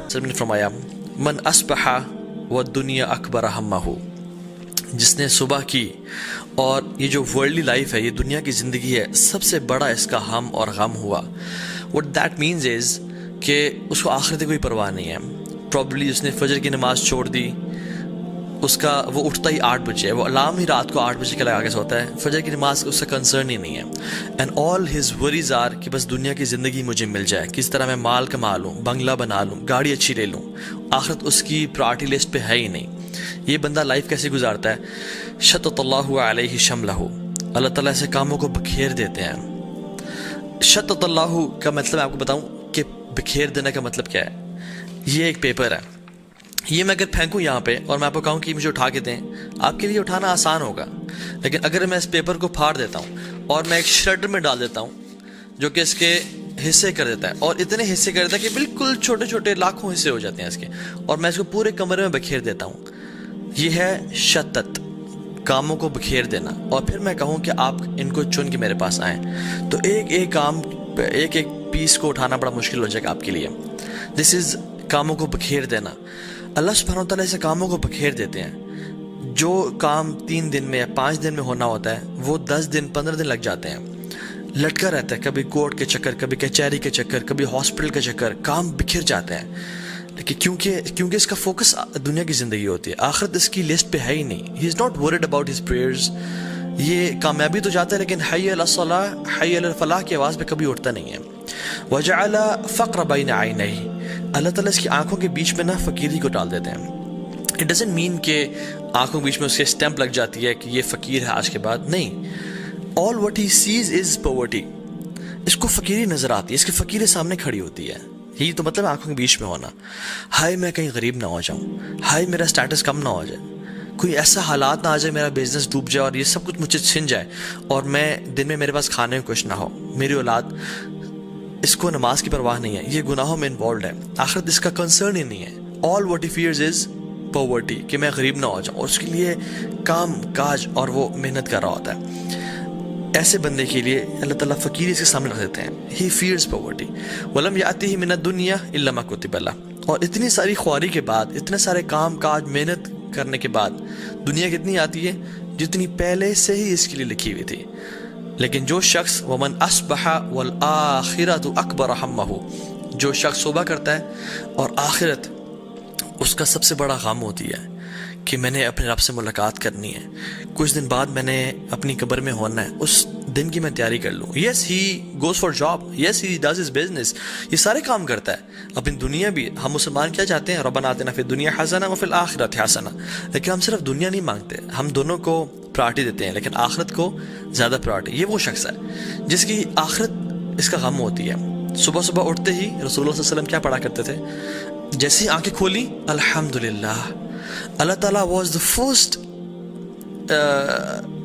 سب نے فرمایا من اصبح والدنیا اکبر ہمہ، جس نے صبح کی اور یہ جو ورلڈلی لائف ہے، یہ دنیا کی زندگی ہے، سب سے بڑا اس کا ہم اور غم ہوا. وٹ دیٹ مینز از کہ اس کو آخرت کی کوئی پرواہ نہیں ہے. پرابلی اس نے فجر کی نماز چھوڑ دی، اس کا وہ اٹھتا ہی 8 بجے ہے، وہ الارم ہی رات کو 8 بجے کا لگا کے سوتا ہے، فجر کی نماز اس کا کنسرن ہی نہیں ہے. And all his worries are کہ بس دنیا کی زندگی مجھے مل جائے، کس طرح میں مال کما لوں، بنگلہ بنا لوں، گاڑی اچھی لے لوں. آخرت اس کی پرائرٹی لسٹ پہ ہے ہی نہیں. یہ بندہ لائف کیسے گزارتا ہے؟ شتت اللہ علیہ شملہ، اللہ تعالیٰ ایسے کاموں کو بکھیر دیتے ہیں. شتت اللہ کا مطلب میں آپ کو بتاؤں کہ بکھیر دینے کا مطلب کیا ہے. یہ ایک پیپر ہے، یہ میں اگر پھینکوں یہاں پہ اور میں آپ کو کہوں کہ مجھے اٹھا کے دیں، آپ کے لیے اٹھانا آسان ہوگا. لیکن اگر میں اس پیپر کو پھاڑ دیتا ہوں اور میں ایک شریڈر میں ڈال دیتا ہوں جو کہ اس کے حصے کر دیتا ہے، اور اتنے حصے کر دیتا ہے کہ بالکل چھوٹے چھوٹے لاکھوں حصے ہو جاتے ہیں اس کے، اور میں اس کو پورے کمرے میں بکھیر دیتا ہوں، یہ ہے شتت، کاموں کو بکھیر دینا. اور پھر میں کہوں کہ آپ ان کو چن کے میرے پاس آئیں، تو ایک ایک کام، ایک ایک پیس کو اٹھانا بڑا مشکل ہو جائے گا آپ کے لیے. دس از کاموں کو بکھیر دینا. اللہ سبحانہ وتعالیٰ ایسے کاموں کو بکھیر دیتے ہیں. جو کام 3 دن میں یا 5 دن میں ہونا ہوتا ہے وہ 10 دن 15 دن لگ جاتے ہیں. لٹکا رہتا ہے، کبھی کورٹ کے چکر، کبھی کچہری کے چکر، کبھی ہاسپٹل کے چکر، کام بکھر جاتے ہیں. لیکن کیونکہ اس کا فوکس دنیا کی زندگی ہوتی ہے، آخرت اس کی لسٹ پہ ہے ہی نہیں. He is not worried about his prayers. یہ کامیابی تو جاتا ہے لیکن حی علی الصلاح، حی علی الفلاح کی آواز پہ کبھی اٹھتا نہیں ہے. وجعل فقر بین عینیہ، اللہ تعالیٰ اس کی آنکھوں کے بیچ میں نا فقیری کو ڈال دیتے ہیں. اٹ ڈزنٹ مین کہ آنکھوں کے بیچ میں اس کے اسٹیمپ لگ جاتی ہے کہ یہ فقیر ہے آج کے بعد، نہیں. All what he says is poverty. اس کو فقیری نظر آتی ہے، اس کے فقیر سامنے کھڑی ہوتی ہے. یہی تو مطلب آنکھوں کے بیچ میں ہونا. ہائے میں کہیں غریب نہ ہو جاؤں، ہائے میرا سٹیٹس کم نہ ہو جائے، کوئی ایسا حالات نہ آ جائے میرا بزنس ڈوب جائے اور یہ سب کچھ مجھے چھن جائے اور میں دن میں میرے پاس کھانے کو کچھ نہ ہو. میری اولاد، اس کو نماز کی پرواہ نہیں ہے، یہ گناہوں میں انوالوڈ ہے، آخرت اس کا کنسرن ہی نہیں ہے. All what he fears is poverty, کہ میں غریب نہ ہو جاؤں، اور اس کے لیے کام کاج اور وہ محنت کر رہا ہوتا ہے. ایسے بندے کے لیے اللہ تعالیٰ فقیری اس کے سامنے رکھ دیتے ہیں. ہی فیئرز پاورٹی. ولم یاتہ من الدنیا الا ما کتب له. اور اتنی ساری خواری کے بعد، اتنے سارے کام کاج محنت کرنے کے بعد دنیا کتنی آتی ہے جتنی پہلے سے ہی اس کے لیے لکھی ہوئی تھی. لیکن جو شخص ومن اصبح والآخرۃ اکبر ہمہ، جو شخص صبح کرتا ہے اور آخرت اس کا سب سے بڑا غم ہوتی ہے کہ میں نے اپنے رب سے ملاقات کرنی ہے، کچھ دن بعد میں نے اپنی قبر میں ہونا ہے، اس دن کی میں تیاری کر لوں. Yes he goes for job, yes he does his business, یہ سارے کام کرتا ہے، اپنی دنیا بھی. ہم مسلمان کیا چاہتے ہیں؟ ربنا آتنا فی الدنیا حسنہ وفی الآخرۃ حسنہ. لیکن ہم صرف دنیا نہیں مانگتے، ہم دونوں کو پرائرٹی دیتے ہیں، لیکن آخرت کو زیادہ پرائرٹی. یہ وہ شخص ہے جس کی آخرت اس کا غم ہوتی ہے. صبح صبح اٹھتے ہی رسول اللہ صلی اللہ علیہ وسلم کیا پڑھا کرتے تھے؟ جیسے ہی آنکھیں کھولی، الحمدللہ. اللہ تعالیٰ was the first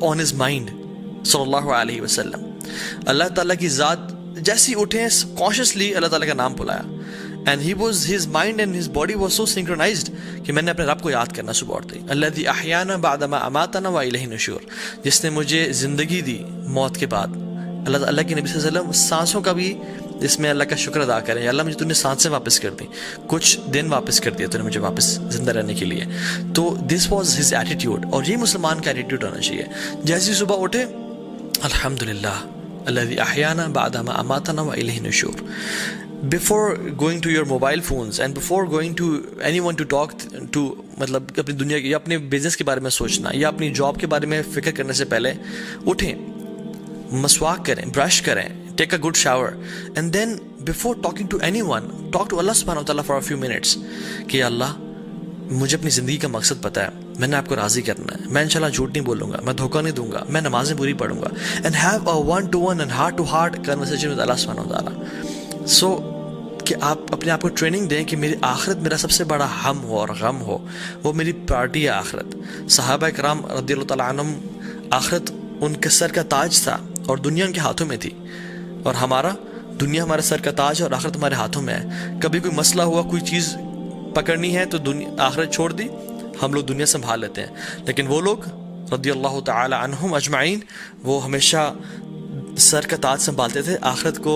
on his mind صلی اللہ علیہ وسلم. اللہ تعالیٰ کی ذات جیسے ہی اٹھے کانشیسلی اللہ تعالیٰ کا نام بلایا. And he was his mind and his body was so synchronised کہ میں نے اپنے رب کو یاد کرنا صبح اٹھتے ہی. الذی احیانا بعد ما اماتنا والیہ النشور، جس نے مجھے زندگی دی موت کے بعد. اللہ کے نبی صلی اللہ علیہ وسلم سانسوں کا بھی اس میں اللہ کا شکر ادا کریں. اللہ مجھے تو نے سانسیں واپس کر دی، کچھ دن واپس کر دیا تو نے مجھے واپس زندہ رہنے کے لیے. تو دس واز ہز ایٹیٹیوڈ، اور یہ مسلمان کا ایٹیٹیوڈ ہونا چاہیے. جیسے ہی صبح اٹھے، الحمدللہ الذی احیانا بعد ما اماتنا والیہ النشور. Before going to your mobile phones and before going to anyone to talk to، مطلب اپنی دنیا یا اپنے بزنس کے بارے میں سوچنا یا اپنی جاب کے بارے میں فکر کرنے سے پہلے اٹھیں، مسواک کریں، برش کریں، take a good shower, and then before talking to anyone talk to Allah subhanahu wa ta'ala for a few minutes کہ اللہ مجھے اپنی زندگی کا مقصد پتہ ہے، میں نے آپ کو راضی کرنا ہے، میں انشاءاللہ جھوٹ نہیں بولوں گا، میں دھوکہ نہیں دوں گا، میں نمازیں پوری پڑھوں گا. and have a one-to-one and heart-to-heart conversation with Allah subhanahu wa ta'ala. so کہ آپ اپنے آپ کو ٹریننگ دیں کہ میری آخرت میرا سب سے بڑا ہم ہو اور غم ہو، وہ میری پرائرٹی ہے آخرت. صحابہ کرام رضی اللہ تعالیٰ عنہم، آخرت ان کے سر کا تاج تھا اور دنیا ان کے ہاتھوں میں تھی، اور دنیا ہمارے سر کا تاج ہے اور آخرت ہمارے ہاتھوں میں ہے. کبھی کوئی مسئلہ ہوا، کوئی چیز پکڑنی ہے تو آخرت چھوڑ دی، ہم لوگ دنیا سنبھال لیتے ہیں. لیکن وہ لوگ رضی اللہ تعالی عنہم اجمعین، وہ ہمیشہ سر کا تاج سنبھالتے تھے، آخرت کو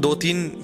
2-3